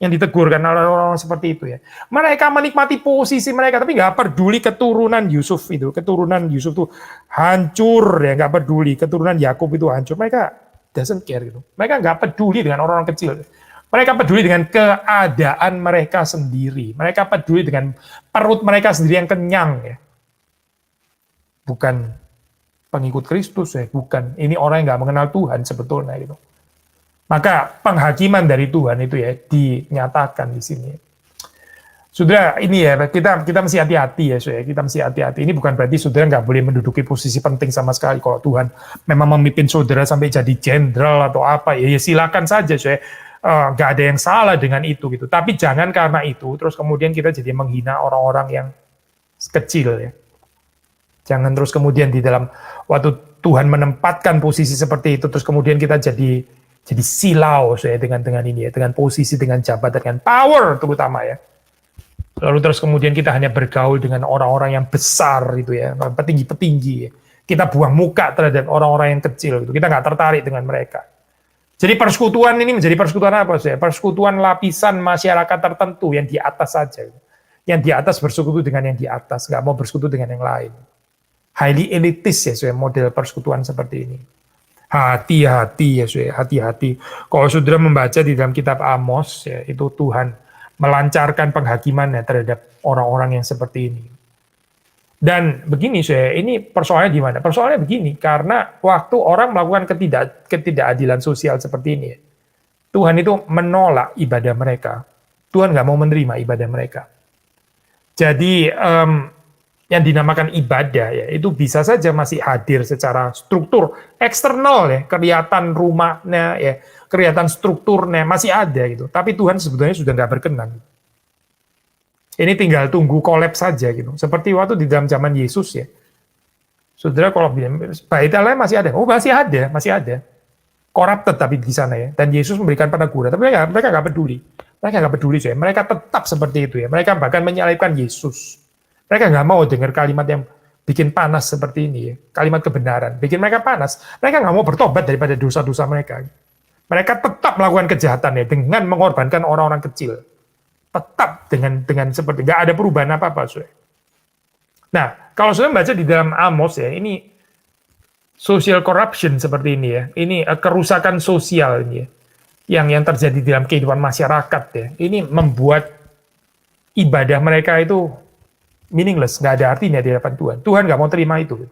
yang ditegurkan oleh orang-orang seperti itu ya. Mereka menikmati posisi mereka, tapi nggak peduli keturunan Yusuf itu. Keturunan Yusuf itu hancur ya, nggak peduli. Keturunan Yakub itu hancur. Mereka doesn't care gitu. Mereka nggak peduli dengan orang-orang kecil. Mereka peduli dengan keadaan mereka sendiri. Mereka peduli dengan perut mereka sendiri yang kenyang ya. Bukan pengikut Kristus ya, bukan. Ini orang yang nggak mengenal Tuhan sebetulnya gitu. Maka penghakiman dari Tuhan itu ya dinyatakan di sini. Saudara, ini ya kita mesti hati-hati ya, saudara. Kita mesti hati-hati. Ini bukan berarti saudara nggak boleh menduduki posisi penting sama sekali. Kalau Tuhan memang memimpin saudara sampai jadi jenderal atau apa, ya silakan saja, saudara. Nggak ada yang salah dengan itu gitu. Tapi jangan karena itu terus kemudian kita jadi menghina orang-orang yang kecil ya. Jangan terus kemudian di dalam waktu Tuhan menempatkan posisi seperti itu terus kemudian kita jadi silau saya dengan ini ya, dengan posisi, dengan jabatan, dengan power terutama ya. Lalu terus kemudian kita hanya bergaul dengan orang-orang yang besar itu ya, petinggi-petinggi ya. Kita buang muka terhadap orang-orang yang kecil gitu. Kita nggak tertarik dengan mereka. Jadi persekutuan ini menjadi persekutuan apa sih? Persekutuan lapisan masyarakat tertentu yang di atas saja. Yang di atas bersekutu dengan yang di atas, nggak mau bersekutu dengan yang lain. Highly elitis ya, so, model persekutuan seperti ini. Hati-hati ya, hati-hati. Kalau saudara membaca di dalam kitab Amos, ya, itu Tuhan melancarkan penghakimannya terhadap orang-orang yang seperti ini. Dan begini, ini persoalannya di mana? Persoalannya begini, karena waktu orang melakukan ketidakadilan sosial seperti ini, Tuhan itu menolak ibadah mereka. Tuhan nggak mau menerima ibadah mereka. Jadi, yang dinamakan ibadah ya itu bisa saja masih hadir secara struktur eksternal ya, kelihatan rumahnya ya, kelihatan strukturnya masih ada gitu. Tapi Tuhan sebetulnya sudah nggak berkenan. Ini tinggal tunggu kolaps saja gitu. Seperti waktu di dalam zaman Yesus ya. Saudara kalau bait Allah masih ada. Oh, masih ada. Corrupted tapi di sana ya. Dan Yesus memberikan peneguran, tapi mereka nggak peduli. Mereka nggak peduli ya. Mereka tetap seperti itu ya. Mereka bahkan menyalibkan Yesus. Mereka nggak mau dengar kalimat yang bikin panas seperti ini ya. Kalimat kebenaran, bikin mereka panas. Mereka nggak mau bertobat daripada dosa-dosa mereka. Mereka tetap melakukan kejahatan ya, dengan mengorbankan orang-orang kecil. Tetap dengan seperti, nggak ada perubahan apa-apa. Nah, kalau saya baca di dalam Amos ya, ini social corruption seperti ini ya. Ini kerusakan sosial ini ya. Yang terjadi di dalam kehidupan masyarakat ya. Ini membuat ibadah mereka itu meaningless, nggak ada artinya di hadapan Tuhan. Tuhan nggak mau terima itu.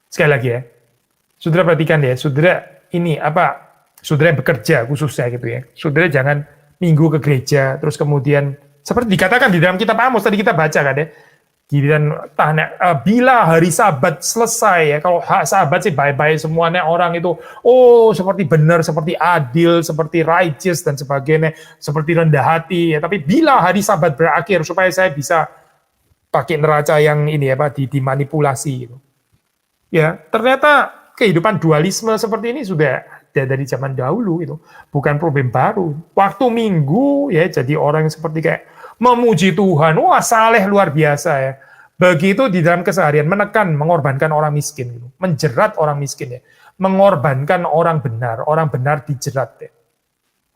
Sekali lagi ya, saudara perhatikan ya, saudara ini saudara yang bekerja khususnya gitu ya. Saudara jangan minggu ke gereja, terus kemudian seperti dikatakan di dalam kitab Amos tadi kita baca kan ya, Giliran tanya, bila hari Sabat selesai ya, kalau Sabat sih bye-bye semuanya orang itu, oh seperti benar, seperti adil, seperti righteous dan sebagainya, seperti rendah hati ya. Tapi bila hari Sabat berakhir supaya saya bisa pakai neraca yang ini ya Pak, dimanipulasi gitu. Ya, ternyata kehidupan dualisme seperti ini sudah ada dari zaman dahulu itu, bukan problem baru. Waktu Minggu ya jadi orang seperti kayak memuji Tuhan, wah saleh luar biasa ya. Begitu di dalam keseharian menekan, mengorbankan orang miskin, gitu. Menjerat orang miskin ya, mengorbankan orang benar dijerat ya.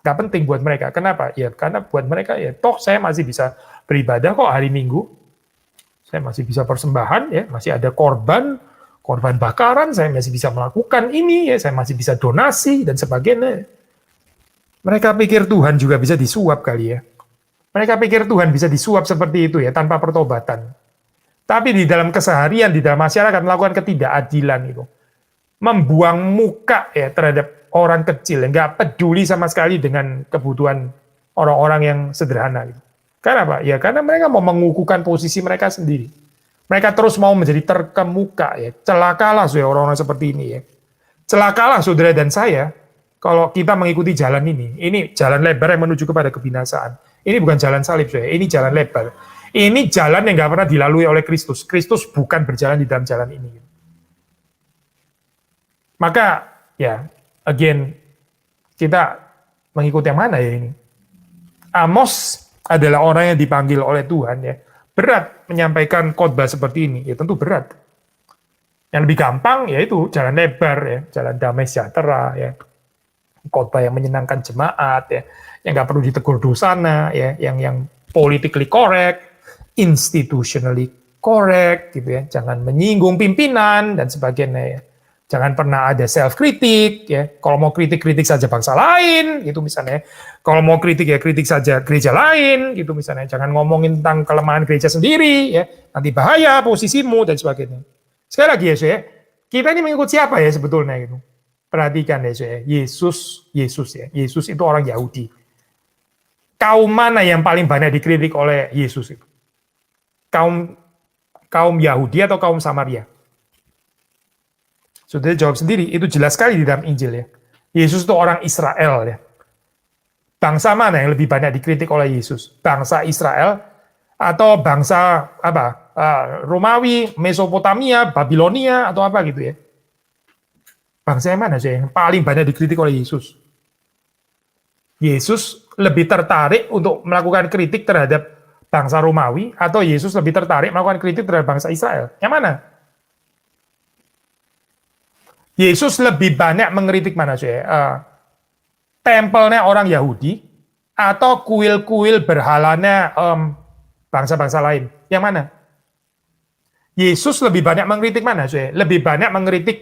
Gak penting buat mereka, kenapa? Ya karena buat mereka ya, toh saya masih bisa beribadah kok hari Minggu, saya masih bisa persembahan ya, masih ada korban bakaran, saya masih bisa melakukan ini ya, saya masih bisa donasi dan sebagainya. Mereka pikir Tuhan juga bisa disuap kali ya. Mereka pikir Tuhan bisa disuap seperti itu ya, tanpa pertobatan. Tapi di dalam keseharian, di dalam masyarakat melakukan ketidakadilan itu. Membuang muka ya terhadap orang kecil, nggak peduli sama sekali dengan kebutuhan orang-orang yang sederhana. Gitu. Karena apa? Ya karena mereka mau mengukuhkan posisi mereka sendiri. Mereka terus mau menjadi terkemuka ya. Celakalah saudara orang-orang seperti ini ya. Celakalah saudara dan saya kalau kita mengikuti jalan ini. Ini jalan lebar yang menuju kepada kebinasaan. Ini bukan jalan salib, saya. Ini jalan lebar. Ini jalan yang nggak pernah dilalui oleh Kristus. Kristus bukan berjalan di dalam jalan ini. Maka, ya, again, kita mengikuti yang mana ya ini? Amos adalah orang yang dipanggil oleh Tuhan, ya. Berat menyampaikan khotbah seperti ini, ya tentu berat. Yang lebih gampang, yaitu jalan lebar, ya, jalan damai sejahtera, ya. Khotbah yang menyenangkan jemaat, ya. Yang nggak perlu ditegur dosana, ya, yang politically correct, institutionally correct, gitu ya, jangan menyinggung pimpinan dan sebagainya, ya. Jangan pernah ada self kritik, ya. Kalau mau kritik saja bangsa lain, gitu misalnya. Kalau mau kritik ya kritik saja gereja lain, gitu misalnya. Jangan ngomongin tentang kelemahan gereja sendiri, ya. Nanti bahaya posisimu dan sebagainya. Sekali lagi ya, kita ini mengikut siapa ya sebetulnya, gitu. Perhatikan ya, Yesus ya. Yesus itu orang Yahudi. Kaum mana yang paling banyak dikritik oleh Yesus itu? Kaum Yahudi atau kaum Samaria? Sudah jawab sendiri, itu jelas sekali di dalam Injil ya. Yesus itu orang Israel ya. Bangsa mana yang lebih banyak dikritik oleh Yesus? Bangsa Israel atau bangsa apa? Romawi, Mesopotamia, Babilonia atau apa gitu ya? Bangsa yang mana sih yang paling banyak dikritik oleh Yesus? Yesus lebih tertarik untuk melakukan kritik terhadap bangsa Romawi atau Yesus lebih tertarik melakukan kritik terhadap bangsa Israel? Yang mana? Yesus lebih banyak mengkritik mana sih? Tempelnya orang Yahudi atau kuil-kuil berhalanya bangsa-bangsa lain? Yang mana? Yesus lebih banyak mengkritik mana sih? Lebih banyak mengkritik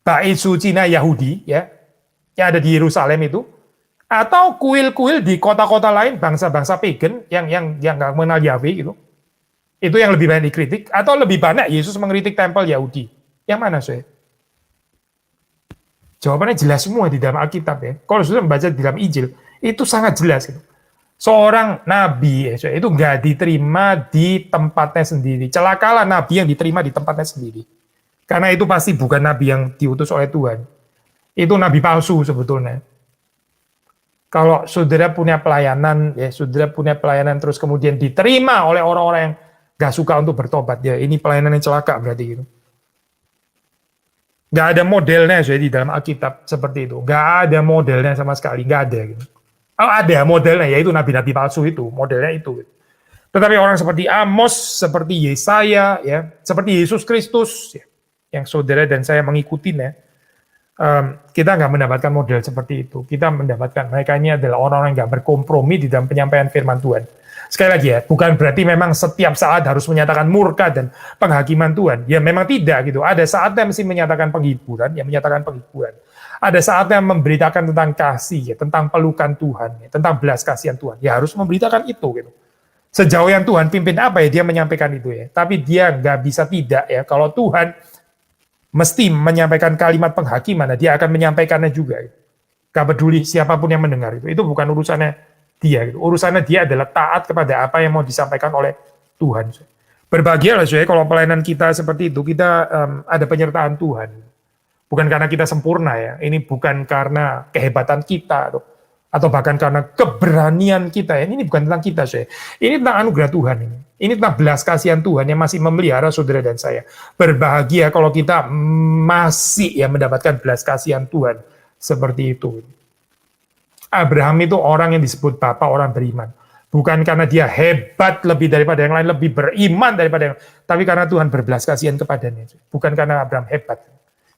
bait sucinya Yahudi ya, yang ada di Yerusalem itu, atau kuil-kuil di kota-kota lain bangsa-bangsa pagan yang nggak mengenal Yahweh gitu. Itu yang lebih banyak dikritik atau lebih banyak Yesus mengkritik tempel Yahudi? Yang mana sih? Jawabannya jelas semua di dalam Alkitab ya. Kalau sudah membaca di dalam Injil, itu sangat jelas gitu. Seorang nabi ya, itu nggak diterima di tempatnya sendiri. Celakalah nabi yang diterima di tempatnya sendiri. Karena itu pasti bukan nabi yang diutus oleh Tuhan. Itu nabi palsu sebetulnya. Kalau saudara punya pelayanan, ya saudara punya pelayanan terus kemudian diterima oleh orang-orang yang nggak suka untuk bertobat, ya ini pelayanan yang celaka berarti gitu. Nggak ada modelnya so, di dalam Alkitab seperti itu. Nggak ada modelnya sama sekali, nggak ada. Gitu. Oh, ada modelnya, yaitu nabi-nabi palsu itu, modelnya itu. Gitu. Tetapi orang seperti Amos, seperti Yesaya, ya, seperti Yesus Kristus, ya, yang saudara dan saya mengikutinya, kita nggak mendapatkan model seperti itu. Kita mendapatkan mereka ini adalah orang-orang yang nggak berkompromi di dalam penyampaian firman Tuhan. Sekali lagi ya, bukan berarti memang setiap saat harus menyatakan murka dan penghakiman Tuhan. Ya memang tidak gitu. Ada saatnya mesti menyatakan penghiburan, ya menyatakan penghiburan. Ada saatnya memberitakan tentang kasih, ya, tentang pelukan Tuhan, ya, tentang belas kasihan Tuhan. Ya harus memberitakan itu gitu. Sejauh yang Tuhan pimpin apa ya dia menyampaikan itu ya. Tapi dia nggak bisa tidak ya. Kalau Tuhan mesti menyampaikan kalimat penghakiman, dia akan menyampaikannya juga. Gitu. Gak peduli siapapun yang mendengar itu bukan urusannya dia. Gitu. Urusannya dia adalah taat kepada apa yang mau disampaikan oleh Tuhan. Berbahagia lah saudara kalau pelayanan kita seperti itu, kita ada penyertaan Tuhan. Bukan karena kita sempurna ya, ini bukan karena kehebatan kita atau bahkan karena keberanian kita ya. Ini bukan tentang kita saudara. Ini tentang anugerah Tuhan ini. Ini tentang belas kasihan Tuhan yang masih memelihara saudara dan saya. Berbahagia kalau kita masih ya mendapatkan belas kasihan Tuhan seperti itu. Abraham itu orang yang disebut bapak orang beriman. Bukan karena dia hebat lebih daripada yang lain, lebih beriman daripada yang lain, tapi karena Tuhan berbelas kasihan kepadanya. Bukan karena Abraham hebat.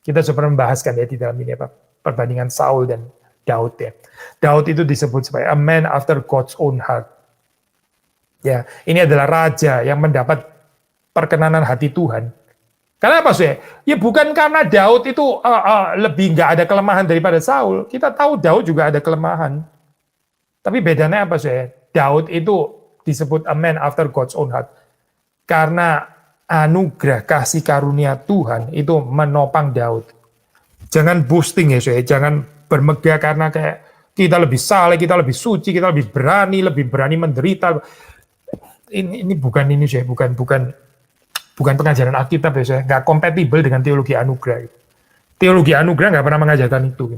Kita sudah pernah membahaskan ya di dalam ini apa perbandingan Saul dan Daud ya. Daud itu disebut sebagai a man after God's own heart. Ya, ini adalah raja yang mendapat perkenanan hati Tuhan. Karena apa sih? Ya bukan karena Daud itu lebih nggak ada kelemahan daripada Saul. Kita tahu Daud juga ada kelemahan. Tapi bedanya apa sih? Daud itu disebut a man after God's own heart. Karena anugerah kasih karunia Tuhan itu menopang Daud. Jangan boosting ya saya, jangan bermegah karena kayak kita lebih saleh, kita lebih suci, kita lebih berani menderita. Ini bukan ini saya, bukan pengajaran Alkitab ya saya, nggak kompatibel dengan teologi anugerah. Teologi anugerah nggak pernah mengajarkan itu.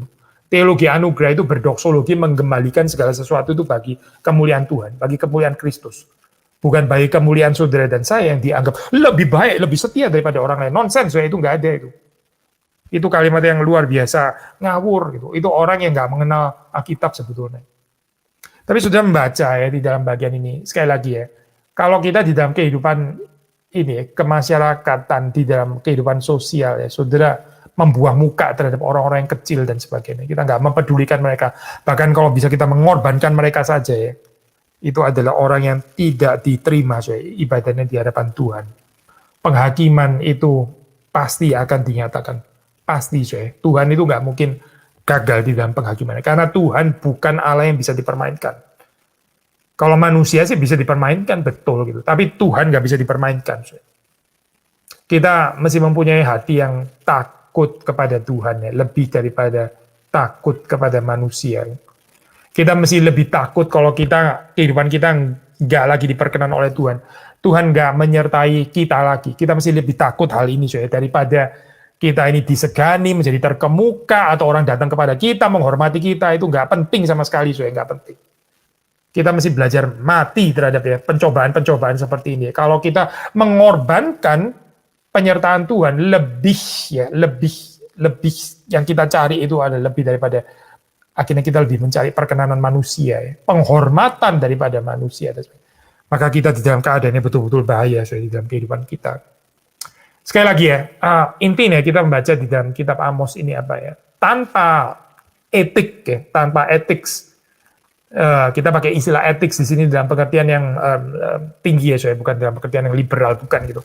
Teologi anugerah itu berdoksologi menggembalikan segala sesuatu itu bagi kemuliaan Tuhan, bagi kemuliaan Kristus. Bukan bagi kemuliaan saudara dan saya yang dianggap lebih baik, lebih setia daripada orang lain. Nonsens, itu nggak ada itu. Itu kalimat yang luar biasa, ngawur gitu. Itu orang yang nggak mengenal Alkitab sebetulnya. Tapi sudah membaca ya di dalam bagian ini, sekali lagi ya, kalau kita di dalam kehidupan ini, kemasyarakatan, di dalam kehidupan sosial ya, saudara membuang muka terhadap orang-orang yang kecil dan sebagainya. Kita nggak mempedulikan mereka. Bahkan kalau bisa kita mengorbankan mereka saja ya, itu adalah orang yang tidak diterima ibadahnya di hadapan Tuhan. Penghakiman itu pasti akan dinyatakan. Pasti Tuhan itu nggak mungkin gagal di dalam penghakiman. Karena Tuhan bukan Allah yang bisa dipermainkan. Kalau manusia sih bisa dipermainkan, betul gitu. Tapi Tuhan nggak bisa dipermainkan. Kita mesti mempunyai hati yang takut kepada Tuhan ya, lebih daripada takut kepada manusia. Kita mesti lebih takut kalau kehidupan kita nggak lagi diperkenan oleh Tuhan. Tuhan nggak menyertai kita lagi. Kita mesti lebih takut hal ini daripada kita ini disegani, menjadi terkemuka, atau orang datang kepada kita, menghormati kita, itu nggak penting sama sekali, nggak penting. Kita mesti belajar mati terhadap ya pencobaan-pencobaan seperti ini. Kalau kita mengorbankan penyertaan Tuhan, lebih yang kita cari itu adalah lebih daripada akhirnya kita lebih mencari perkenanan manusia, ya, penghormatan daripada manusia. Maka kita di dalam keadaannya betul-betul bahaya di dalam kehidupan kita. Sekali lagi ya, intinya kita membaca di dalam kitab Amos ini apa ya? Tanpa etik ya, tanpa ethics. Kita pakai istilah ethics di sini dalam pengertian yang tinggi ya, bukan dalam pengertian yang liberal, bukan gitu.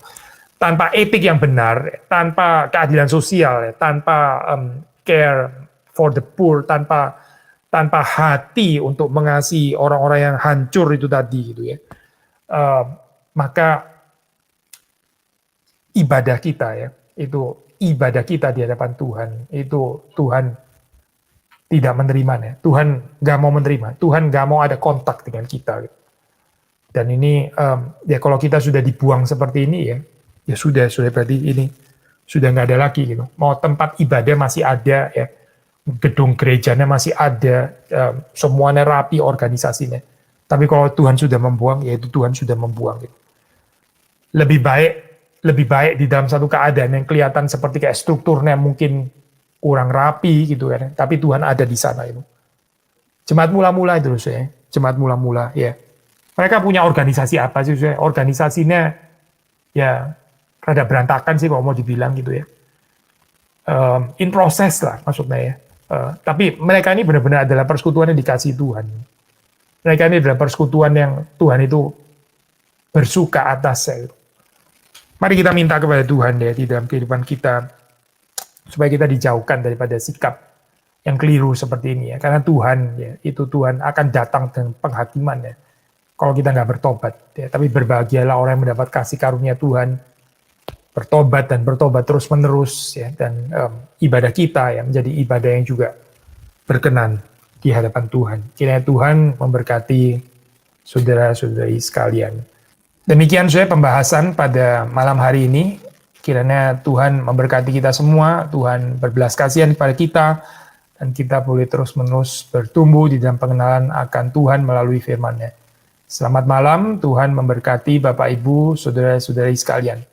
Tanpa etik yang benar, tanpa keadilan sosial, tanpa care for the poor, tanpa hati untuk mengasihi orang-orang yang hancur itu tadi gitu ya. Maka ibadah kita ya, itu ibadah kita di hadapan Tuhan, itu Tuhan tidak menerimanya. Tuhan nggak mau menerima. Tuhan nggak mau ada kontak dengan kita. Dan ini ya kalau kita sudah dibuang seperti ini ya sudah berarti ini sudah nggak ada lagi gitu. Mau tempat ibadah masih ada ya, gedung gerejanya masih ada, semuanya rapi organisasinya. Tapi kalau Tuhan sudah membuang, ya itu Tuhan sudah membuang gitu. Lebih baik di dalam satu keadaan yang kelihatan seperti kayak strukturnya mungkin kurang rapi gitu kan, tapi Tuhan ada di sana itu. Jemaat mula-mula itu jemaat mula-mula ya. Mereka punya organisasi apa sih? Organisasinya ya rada berantakan sih kalau mau dibilang gitu ya. In process lah maksudnya ya. Tapi mereka ini benar-benar adalah persekutuan yang dikasih Tuhan. Mereka ini adalah persekutuan yang Tuhan itu bersuka atasnya. Mari kita minta kepada Tuhan ya di dalam kehidupan kita, supaya kita dijauhkan daripada sikap yang keliru seperti ini ya. Karena Tuhan ya, itu Tuhan akan datang dengan penghakiman ya, kalau kita nggak bertobat ya. Tapi berbahagialah orang yang mendapat kasih karunia Tuhan, bertobat terus menerus ya, dan ibadah kita ya menjadi ibadah yang juga berkenan di hadapan Tuhan. Kiranya Tuhan memberkati saudara-saudari sekalian. Demikian saya pembahasan pada malam hari ini. Kiranya Tuhan memberkati kita semua, Tuhan berbelas kasihan kepada kita, dan kita boleh terus-menerus bertumbuh di dalam pengenalan akan Tuhan melalui firman-Nya. Selamat malam, Tuhan memberkati Bapak, Ibu, saudara-saudari sekalian.